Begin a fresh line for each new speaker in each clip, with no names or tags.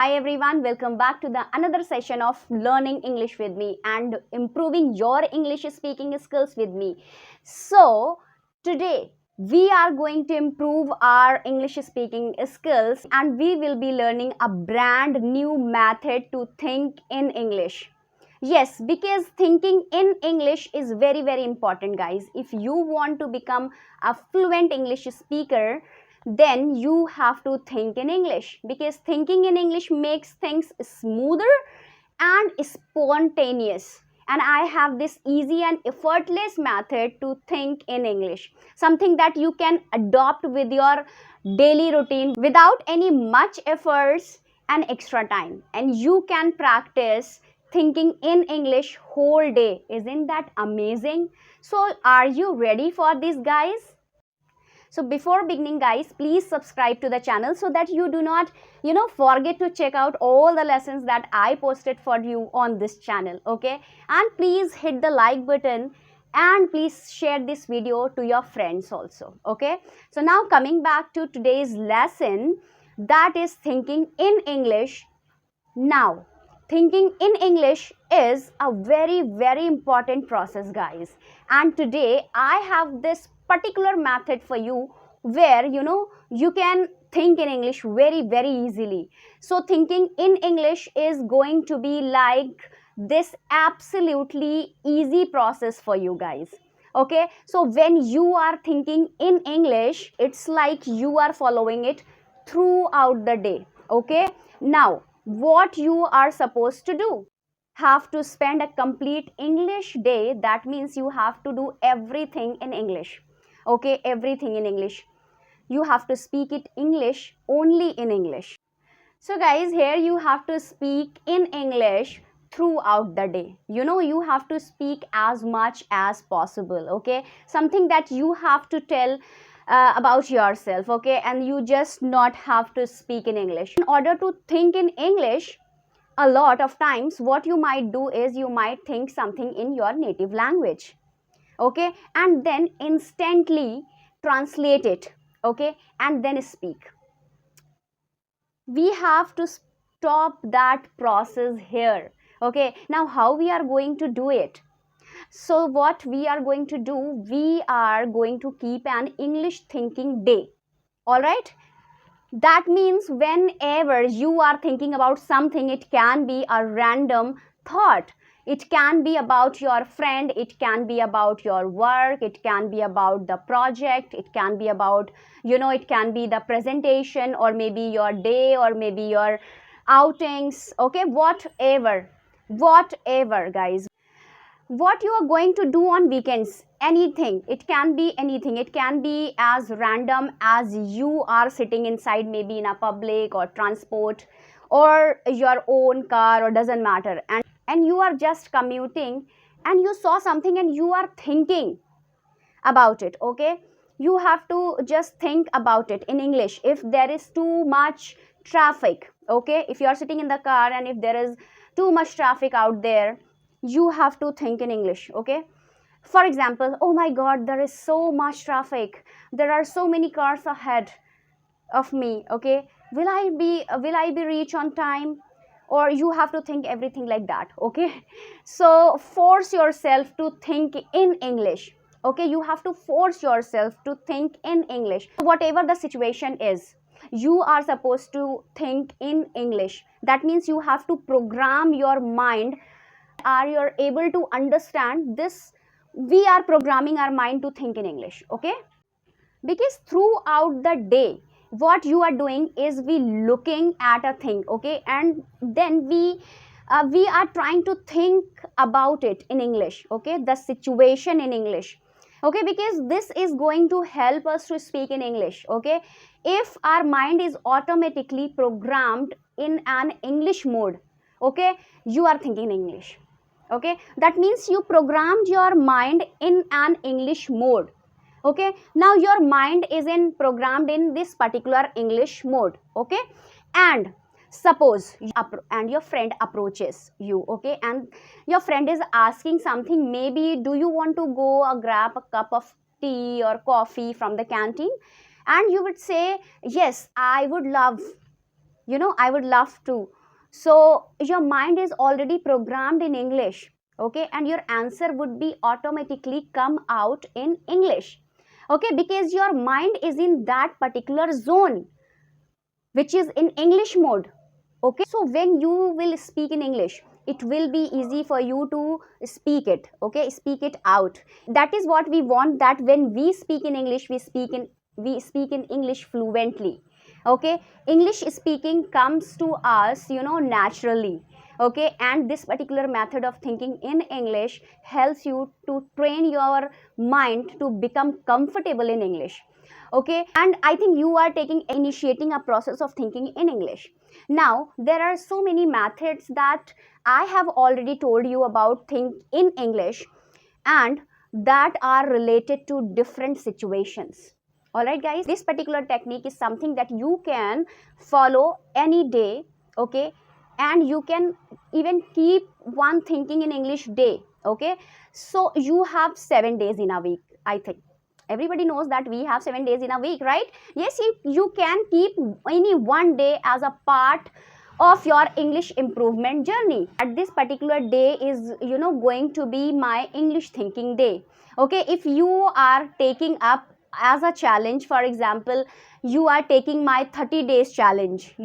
Hi everyone, welcome back to the another session of learning English with me and improving your English speaking skills with me. So, today we are going to improve our English speaking skills and we will be learning a brand new method to think in English. Yes, because thinking in English is very important, guys. If you want to become a fluent English speaker, then you have to think in English, because thinking in English makes things smoother and spontaneous. And I have this easy and effortless method to think in English, something that you can adopt with your daily routine without any much efforts and extra time, and you can practice thinking in English whole day. Isn't that amazing? So are you ready for this, guys? So before beginning, guys, please subscribe to the channel so that you do not forget to check out all the lessons that I posted for you on this channel. Okay, and please hit the like button and please share this video to your friends also. Okay, so now coming back to today's lesson, that is thinking in English. Now, thinking in English is a very important process, guys. And today I have this particular method for you where you can think in English very easily. So thinking in English is going to be like this absolutely easy process for you guys. Okay, so when you are thinking in English, it's like you are following it throughout the day. Okay, now what you are supposed to do, have to spend a complete English day. That means you have to do everything in English. Okay, everything in English. You have to speak it English, only in English. So guys, here you have to speak in English throughout the day. You have to speak as much as possible. Okay, something that you have to tell about yourself. Okay, and you just not have to speak in English. In order to think in English, a lot of times what you might do is you might think something in your native language. Okay, and then instantly translate it. Okay, and then speak. We have to stop that process here. Okay, now how we are going to do it? So what we are going to do, we are going to keep an English thinking day. All right, that means whenever you are thinking about something, it can be a random thought, it can be about your friend, it can be about your work, it can be about the project, it can be about it can be the presentation, or maybe your day, or maybe your outings. Okay, whatever guys, what you are going to do on weekends, anything, it can be anything, it can be as random as you are sitting inside, maybe in a public or transport or your own car, or doesn't matter, and you are just commuting and you saw something and you are thinking about it. Okay, you have to just think about it in English. If there is too much traffic, okay, if you are sitting in the car and if there is too much traffic out there, you have to think in English. Okay, for example, oh my god, there is so much traffic, there are so many cars ahead of me. Okay, will I be reach on time? Or you have to think everything like that. Okay, so force yourself to think in English. Okay, you have to force yourself to think in English. Whatever the situation is, you are supposed to think in English. That means you have to program your mind. Are you able to understand this? We are programming our mind to think in English. Okay, because throughout the day what you are doing is we looking at a thing. Okay, and then we are trying to think about it in English. Okay, the situation in English. Okay, because this is going to help us to speak in English. Okay, if our mind is automatically programmed in an English mode, okay, you are thinking English. Okay, that means you programmed your mind in an English mode. Okay, now your mind is in programmed in this particular English mode. Okay, and suppose and your friend approaches you. Okay, and your friend is asking something, maybe do you want to go grab a cup of tea or coffee from the canteen, and you would say yes, I would love. I would love to. So your mind is already programmed in English, okay, and your answer would be automatically come out in English, okay, because your mind is in that particular zone which is in English mode, okay. So when you will speak in English, it will be easy for you to speak it, okay, speak it out. That is what we want, that when we speak in English, we speak in English fluently, okay. English speaking comes to us, naturally, okay, and this particular method of thinking in English helps you to train your mind to become comfortable in English, okay. And I think you are initiating a process of thinking in English. Now there are so many methods that I have already told you about think in English, and that are related to different situations. All right guys, this particular technique is something that you can follow any day, okay, and you can even keep one thinking in English day, okay. So you have 7 days in a week. I think everybody knows that we have 7 days in a week, right? Yes, you can keep any one day as a part of your English improvement journey. At this particular day is going to be my English thinking day, okay. If you are taking up as a challenge, for example, you are taking my 30 days challenge,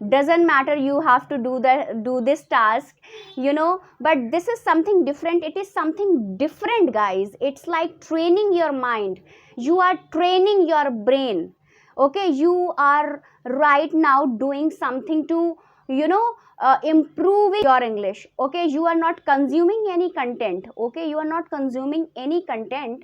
doesn't matter, you have to do this task, but this is something different. It is something different, guys. It's like training your mind, you are training your brain, okay. You are right now doing something to improving your English, okay. You are not consuming any content, okay, you are not consuming any content,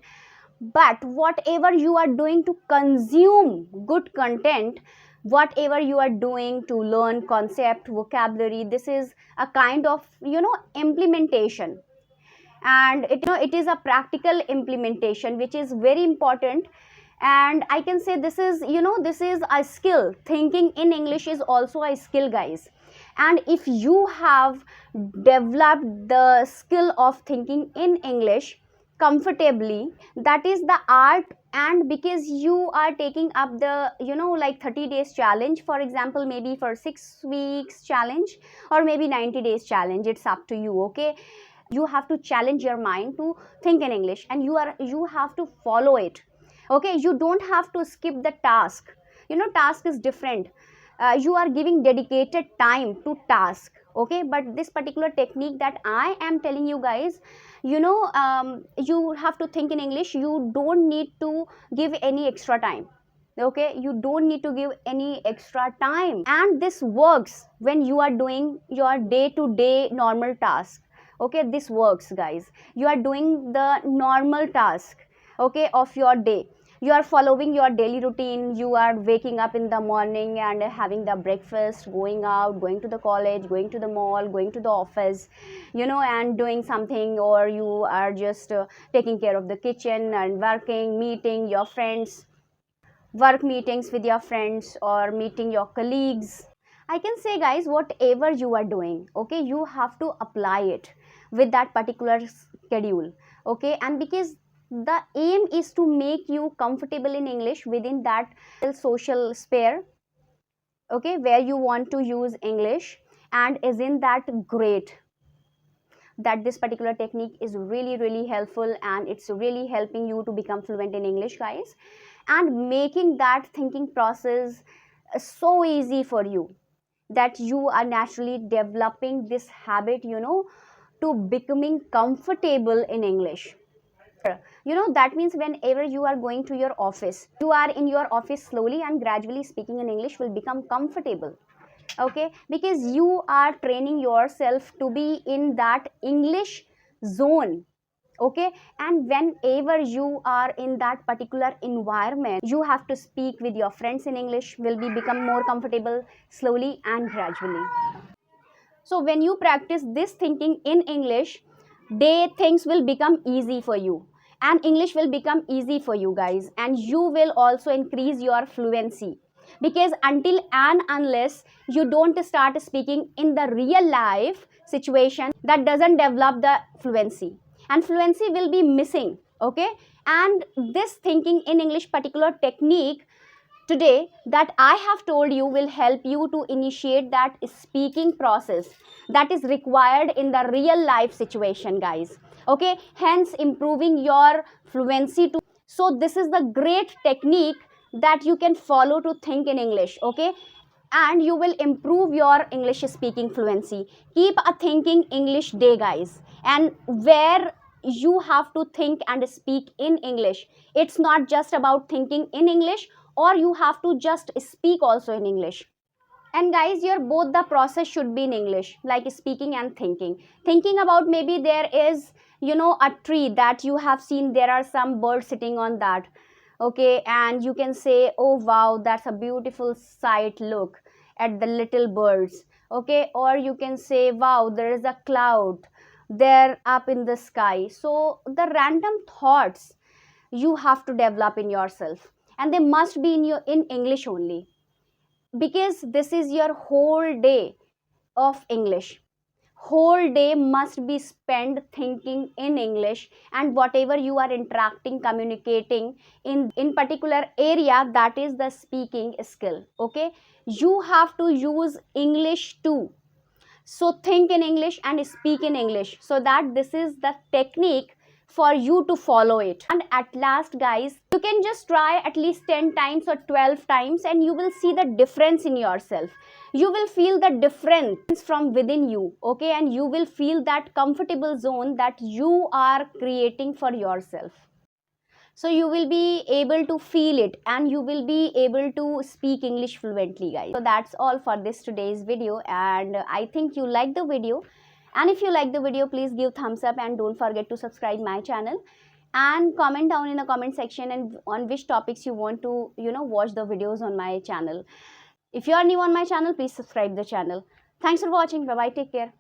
but whatever you are doing to consume good content, whatever you are doing to learn concept, vocabulary, this is a kind of implementation. And it is a practical implementation which is very important. And I can say this is this is a skill. Thinking in English is also a skill, guys. And if you have developed the skill of thinking in English comfortably, that is the art. And because you are taking up the like 30 days challenge, for example, maybe for 6 weeks challenge, or maybe 90 days challenge, it's up to you, okay. You have to challenge your mind to think in English, and you have to follow it, okay. You don't have to skip the task. Task is different. You are giving dedicated time to task, okay. But this particular technique that I am telling you guys, you have to think in English. You don't need to give any extra time, okay. You don't need to give any extra time, and this works when you are doing your day to day normal task, okay. This works, guys. You are doing the normal task, okay, of your day. You are following your daily routine. You are waking up in the morning and having the breakfast, going out, going to the college, going to the mall, going to the office, and doing something, or you are just taking care of the kitchen and working, meeting your friends, work meetings with your friends, or meeting your colleagues. I can say, guys, whatever you are doing, okay, you have to apply it with that particular schedule, okay. And because the aim is to make you comfortable in English within that social sphere, okay, where you want to use English, and isn't that great that this particular technique is really really helpful, and it's really helping you to become fluent in English, guys, and making that thinking process so easy for you, that you are naturally developing this habit, to becoming comfortable in English. That means whenever you are going to your office, you are in your office, slowly and gradually speaking in English will become comfortable, okay, because you are training yourself to be in that English zone, okay. And whenever you are in that particular environment, you have to speak with your friends in English, will be become more comfortable slowly and gradually. So when you practice this thinking in English, things will become easy for you, and English will become easy for you, guys, and you will also increase your fluency. Because until and unless you don't start speaking in the real life situation, that doesn't develop the fluency, and fluency will be missing, okay. And this thinking in English particular technique today that I have told you will help you to initiate that speaking process that is required in the real life situation, guys. Okay, hence improving your fluency to. So this is the great technique that you can follow to think in English. Okay, and you will improve your English speaking fluency. Keep a thinking English day, guys, and where you have to think and speak in English. It's not just about thinking in English, or you have to just speak also in English. And guys, your both the process should be in English, like speaking and thinking about, maybe there is, a tree that you have seen, there are some birds sitting on that. Okay, and you can say, oh wow, that's a beautiful sight, look at the little birds. Okay, or you can say, wow, there is a cloud there up in the sky. So the random thoughts you have to develop in yourself, and they must be in English only, because this is your whole day of English. Whole day must be spent thinking in English, and whatever you are interacting, communicating in particular area, that is the speaking skill. Okay, you have to use English too. So think in English and speak in English, so that this is the technique for you to follow it. And at last, guys, you can just try at least 10 times or 12 times, and you will see the difference in yourself. You will feel the difference from within you. Okay, and you will feel that comfortable zone that you are creating for yourself. So you will be able to feel it, and you will be able to speak English fluently, guys. So that's all for this today's video, and I think you like the video. And if you like the video, please give thumbs up, and don't forget to subscribe my channel, and comment down in the comment section and on which topics you want to watch the videos on my channel. If you are new on my channel, please subscribe the channel. Thanks for watching. Bye bye, take care.